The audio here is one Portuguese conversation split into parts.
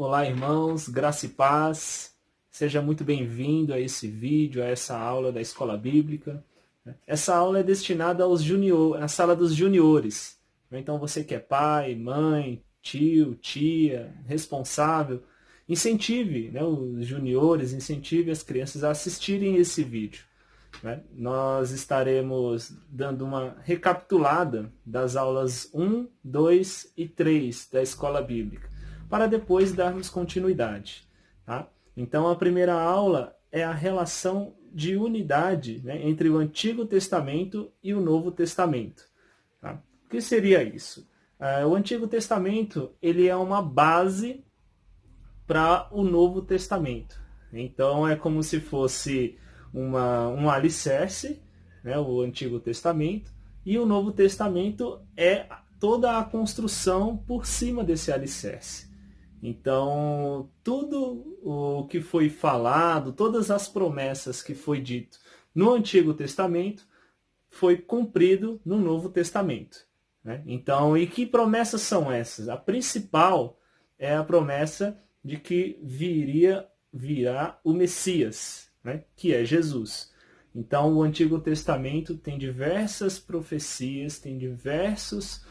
Olá, irmãos, graça e paz. Seja muito bem-vindo a esse vídeo, a essa aula da Escola Bíblica. Essa aula é destinada à sala dos juniores. Então, você que é pai, mãe, tio, tia, responsável, incentive, os juniores, incentive as crianças a assistirem esse vídeo. Nós estaremos dando uma recapitulada das aulas 1, 2 e 3 da Escola Bíblica, para depois darmos continuidade. Tá? Então, a primeira aula é a relação de unidade, entre o Antigo Testamento e o Novo Testamento. Tá? O que seria isso? O Antigo Testamento ele é uma base para o Novo Testamento. Então, é como se fosse um alicerce, o Antigo Testamento, e o Novo Testamento é toda a construção por cima desse alicerce. Então, tudo o que foi falado, todas as promessas que foi dito no Antigo Testamento, foi cumprido no Novo Testamento. Então, e que promessas são essas? A principal é a promessa de que virá o Messias, que é Jesus. Então, o Antigo Testamento tem diversas profecias, tem diversas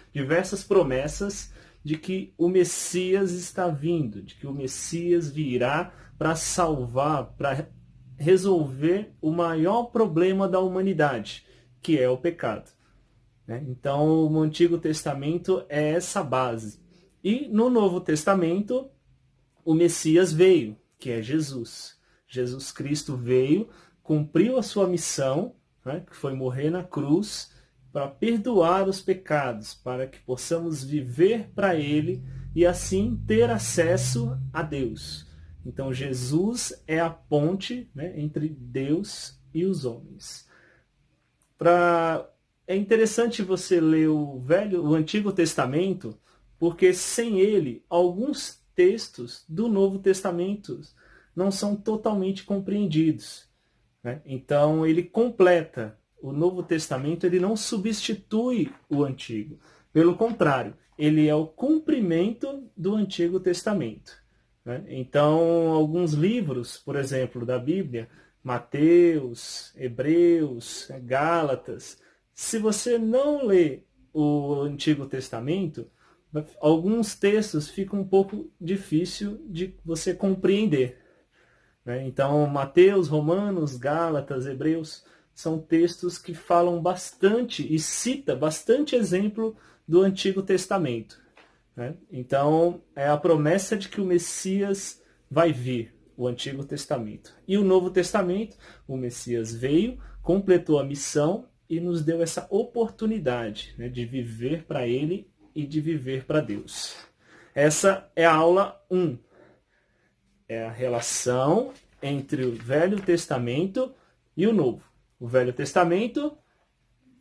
promessas de que o Messias está vindo, de que o Messias virá para salvar, para resolver o maior problema da humanidade, que é o pecado. Então, o Antigo Testamento é essa base. E no Novo Testamento, o Messias veio, que é Jesus. Jesus Cristo veio, cumpriu a sua missão, que foi morrer na cruz, para perdoar os pecados, para que possamos viver para Ele e assim ter acesso a Deus. Então Jesus é a ponte entre Deus e os homens. É interessante você ler o Antigo Testamento, porque sem ele, alguns textos do Novo Testamento não são totalmente compreendidos. Então, ele completa. O Novo Testamento ele não substitui o Antigo. Pelo contrário, ele é o cumprimento do Antigo Testamento. Então, alguns livros, por exemplo, da Bíblia, Mateus, Hebreus, Gálatas, se você não lê o Antigo Testamento, alguns textos ficam um pouco difícil de você compreender. Então, Mateus, Romanos, Gálatas, Hebreus, são textos que falam bastante e cita bastante exemplo do Antigo Testamento. Então, é a promessa de que o Messias vai vir, o Antigo Testamento. E o Novo Testamento, o Messias veio, completou a missão e nos deu essa oportunidade de viver para Ele e de viver para Deus. Essa é a aula 1. É a relação entre o Velho Testamento e o Novo. O Velho Testamento,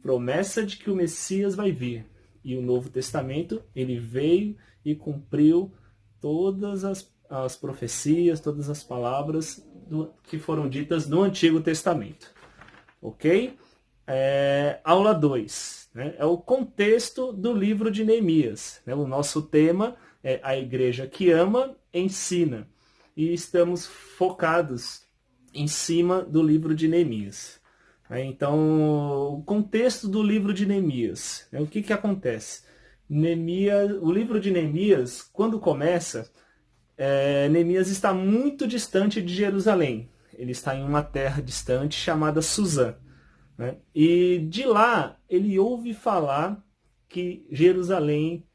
promessa de que o Messias vai vir. E o Novo Testamento, ele veio e cumpriu todas as profecias, todas as palavras que foram ditas no Antigo Testamento. Ok? Aula 2. É o contexto do livro de Neemias. O nosso tema é a igreja que ama, ensina. E estamos focados em cima do livro de Neemias. Então, o contexto do livro de Neemias. O que acontece? O livro de Neemias, quando começa, Neemias está muito distante de Jerusalém. Ele está em uma terra distante chamada Suzã. E de lá, ele ouve falar que Jerusalém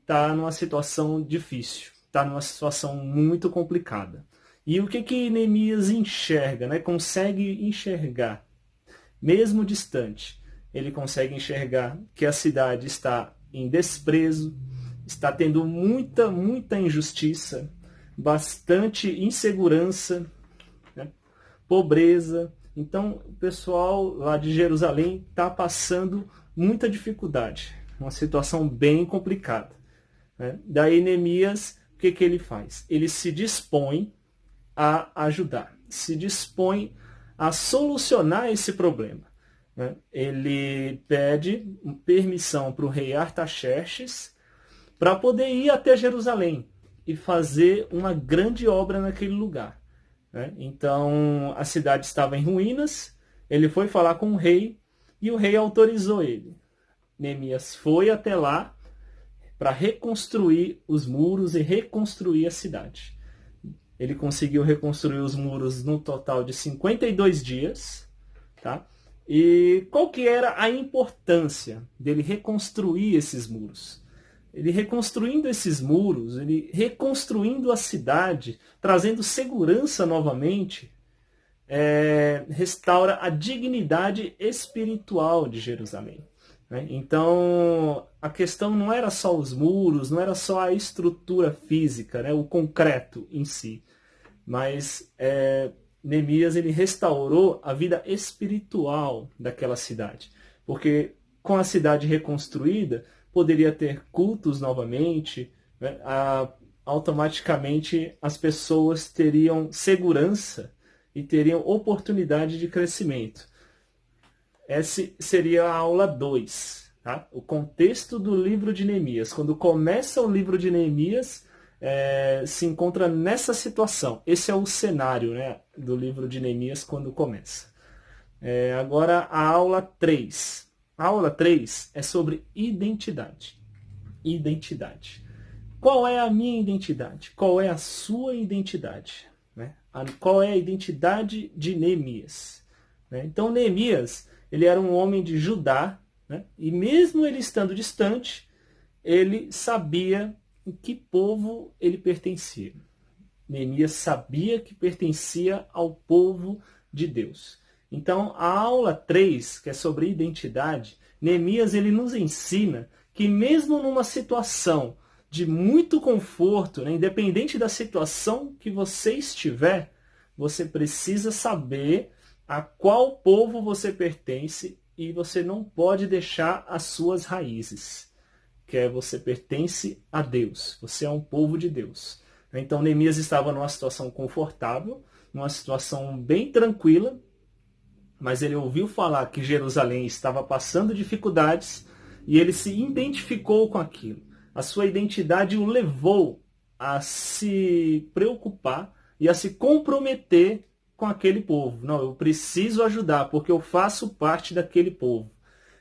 está numa situação difícil. Está numa situação muito complicada. E o que Neemias enxerga, consegue enxergar, mesmo distante? Ele consegue enxergar que a cidade está em desprezo, está tendo muita injustiça, bastante insegurança, pobreza. Então, o pessoal lá de Jerusalém está passando muita dificuldade, uma situação bem complicada. Daí Neemias, o que ele faz? Ele se dispõe a ajudar, se dispõe a solucionar esse problema. Ele pede permissão para o rei Artaxerxes para poder ir até Jerusalém, e fazer uma grande obra naquele lugar, né? Então a cidade estava em ruínas, ele foi falar com o rei e o rei autorizou ele. Neemias foi até lá para reconstruir os muros e reconstruir a cidade. Ele conseguiu reconstruir os muros no total de 52 dias, tá? E qual que era a importância dele reconstruir esses muros? Ele reconstruindo esses muros, ele reconstruindo a cidade, trazendo segurança novamente, restaura a dignidade espiritual de Jerusalém, né? Então, a questão não era só os muros, não era só a estrutura física, né, o concreto em si, mas Neemias ele restaurou a vida espiritual daquela cidade, porque com a cidade reconstruída, poderia ter cultos novamente, né? Automaticamente as pessoas teriam segurança e teriam oportunidade de crescimento. Essa seria a aula 2, tá? O contexto do livro de Neemias. Quando começa o livro de Neemias, se encontra nessa situação. Esse é o cenário, né, do livro de Neemias quando começa. Agora a aula 3. A aula 3 é sobre identidade. Identidade. Qual é a minha identidade? Qual é a sua identidade? Né? Qual é a identidade de Neemias? Né? Então, Neemias, ele era um homem de Judá, né? E mesmo ele estando distante, ele sabia em que povo ele pertencia. Neemias sabia que pertencia ao povo de Deus. Então, a aula 3, que é sobre identidade, Neemias ele nos ensina que mesmo numa situação de muito conforto, né, independente da situação que você estiver, você precisa saber a qual povo você pertence e você não pode deixar as suas raízes, que você pertence a Deus, você é um povo de Deus. Então, Neemias estava numa situação confortável, numa situação bem tranquila, mas ele ouviu falar que Jerusalém estava passando dificuldades e ele se identificou com aquilo. A sua identidade o levou a se preocupar e a se comprometer com aquele povo. Não, eu preciso ajudar, porque eu faço parte daquele povo.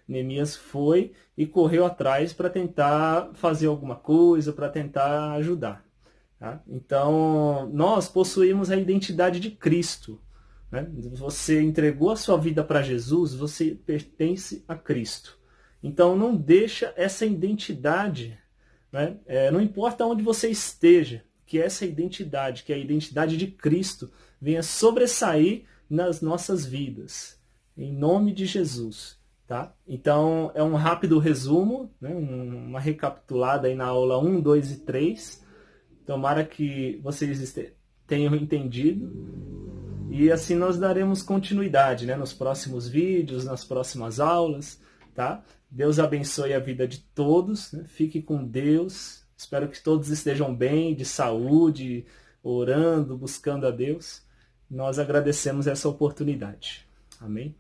Neemias foi e correu atrás para tentar fazer alguma coisa, para tentar ajudar. Tá? Então, nós possuímos a identidade de Cristo. Né? Você entregou a sua vida para Jesus, você pertence a Cristo. Então, não deixa essa identidade, né? Não importa onde você esteja, que essa identidade, que a identidade de Cristo, venha sobressair nas nossas vidas. Em nome de Jesus. Tá? Então, é um rápido resumo, né? Uma recapitulada aí na aula 1, 2 e 3. Tomara que vocês tenham entendido. E assim nós daremos continuidade, né, nos próximos vídeos, nas próximas aulas. Tá? Deus abençoe a vida de todos. Né? Fique com Deus. Espero que todos estejam bem, de saúde, orando, buscando a Deus. Nós agradecemos essa oportunidade. Amém?